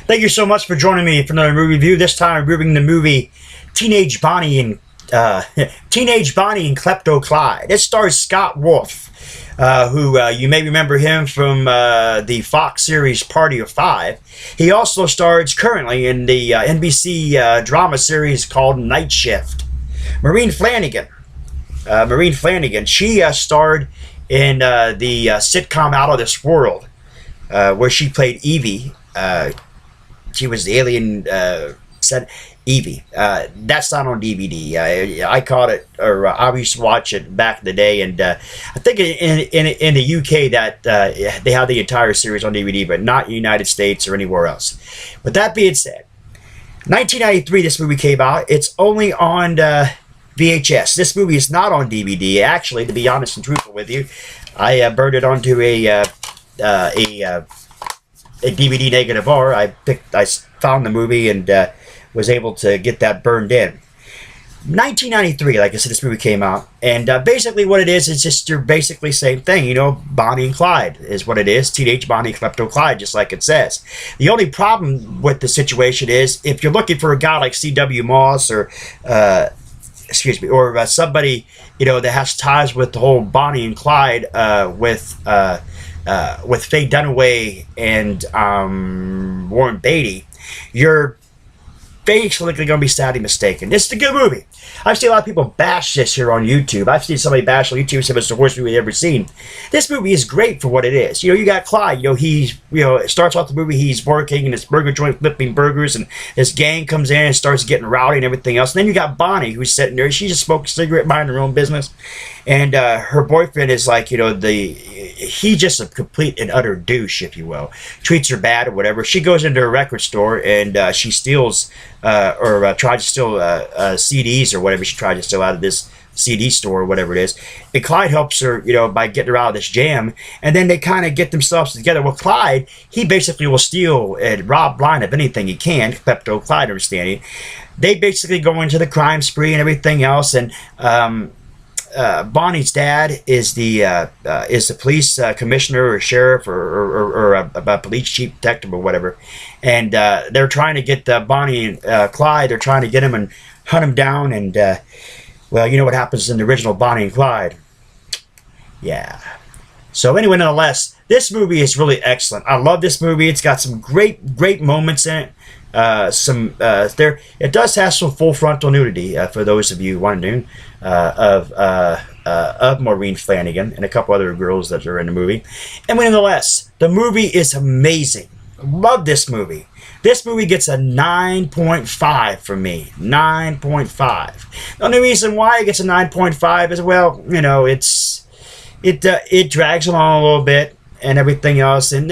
Thank you so much for joining me for another movie review. This time, reviewing the movie Teenage Bonnie and Clepto Clyde. It stars Scott Wolf, who you may remember him from the Fox series Party of Five. He also stars currently in the NBC drama series called Night Shift. Maureen Flanagan, she starred in the sitcom Out of This World, where she played Evie. She was the alien, said Evie. That's not on DVD. I caught it, or I used to watch it back in the day, and I think in the UK that they have the entire series on DVD, but not in the United States or anywhere else. With that being said, 1993 this movie came out. It's only on VHS. This movie is not on DVD. Actually, to be honest and truthful with you, I burned it onto a DVD negative R. I found the movie and was able to get that burned in. 1993, like I said, this movie came out, and basically what it is just your basically same thing. You know, Bonnie and Clyde is what it is. Teenage Bonnie and Clepto Clyde, just like it says. The only problem with the situation is if you're looking for a guy like C.W. Moss or or somebody, you know, that has ties with the whole Bonnie and Clyde with Faye Dunaway and Warren Beatty, you're basically going to be sadly mistaken. This is a good movie. I've seen a lot of people bash this here on YouTube. I've seen somebody bash on YouTube and say it's the worst movie they've ever seen. This movie is great for what it is. You know, you got Clyde. You know, it starts off the movie, he's working in this burger joint flipping burgers, and this gang comes in and starts getting rowdy and everything else. And then you got Bonnie, who's sitting there. She just smokes a cigarette, minding her own business. And her boyfriend is like, you know, he's just a complete and utter douche, if you will. Treats her bad or whatever. She goes into a record store and she steals tries to steal CDs or whatever she tried to steal out of this CD store or whatever it is. And Clyde helps her, you know, by getting her out of this jam. And then they kind of get themselves together. Well, Clyde, he basically will steal and rob blind of anything he can. Clepto Clyde, understanding. They basically go into the crime spree and everything else. And Bonnie's dad is the police commissioner or sheriff or a police chief detective or whatever, and they're trying to get Bonnie and Clyde. They're trying to get him and hunt him down, and well, you know what happens in the original Bonnie and Clyde. Yeah. So anyway, nonetheless, this movie is really excellent. I love this movie. It's got some great moments in it. It does have some full frontal nudity for those of you wondering of Maureen Flanagan and a couple other girls that are in the movie. And nonetheless, the movie is amazing. Love this movie. This movie gets a 9.5 from me. 9.5. The only reason why it gets a 9.5 is, well, you know, it drags along a little bit and everything else, and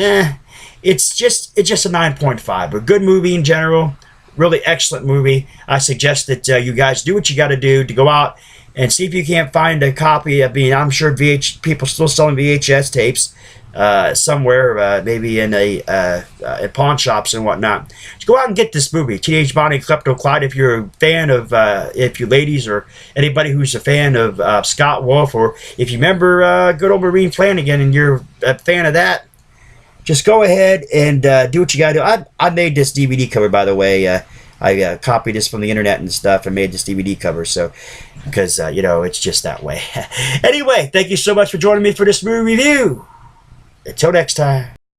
it's just a 9.5. A good movie in general. Really excellent movie. I suggest that you guys do what you got to do to go out and see if you can't find a copy. I mean, I'm sure people still selling VHS tapes somewhere, maybe in at pawn shops and whatnot. Just go out and get this movie, Teenage Bonnie and Clepto Clyde. If you're a fan of, if you ladies or anybody who's a fan of Scott Wolf, or if you remember good old Maureen Flanagan and you're a fan of that, just go ahead and do what you gotta do. I made this DVD cover, by the way. I copied this from the internet and stuff and made this DVD cover, so because you know, it's just that way. Anyway, thank you so much for joining me for this movie review. Until next time.